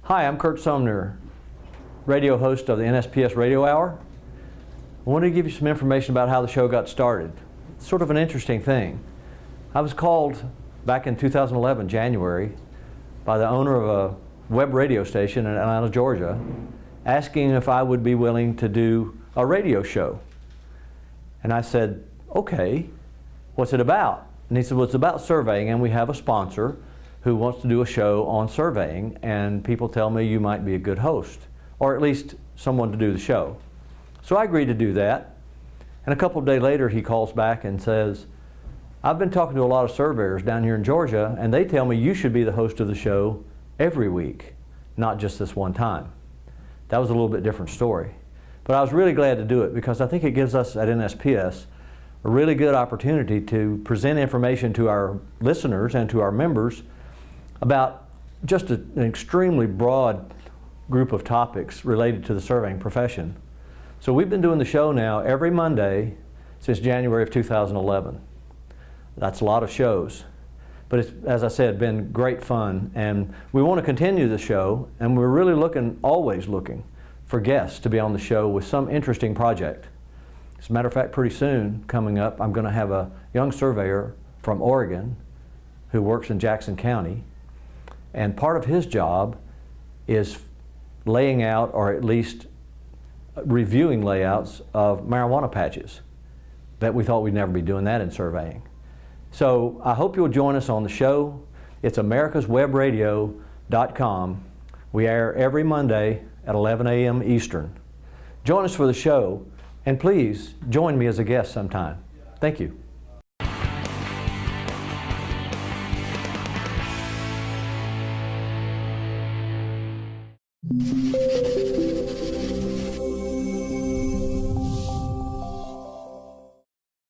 Hi, I'm Kurt Sumner, radio host of the NSPS Radio Hour. I wanted to give you some information about how the show got started. It's sort of an interesting thing. I was called back in 2011, January, by the owner of a web radio station in Atlanta, Georgia, asking if I would be willing to do a radio show. And I said, okay, what's it about? And he said, well, it's about surveying, and we have a sponsor who wants to do a show on surveying, and people tell me you might be a good host, or at least someone to do the show. So I agreed to do that, and a couple of days later he calls back and says, I've been talking to a lot of surveyors down here in Georgia, and they tell me you should be the host of the show every week, not just this one time. That was a little bit different story. But I was really glad to do it because I think it gives us at NSPS a really good opportunity to present information to our listeners and to our members about just an extremely broad group of topics related to the surveying profession. So we've been doing the show now every Monday since January of 2011. That's a lot of shows. But it's, as I said, been great fun, and we want to continue the show, and we're really always looking for guests to be on the show with some interesting project. As a matter of fact, pretty soon, coming up, I'm going to have a young surveyor from Oregon who works in Jackson County, and part of his job is laying out, or at least reviewing layouts of marijuana patches. That we thought we'd never be doing that in surveying. So I hope you'll join us on the show. It's americaswebradio.com. We air every Monday at 11 a.m. Eastern. Join us for the show, and please join me as a guest sometime. Thank you.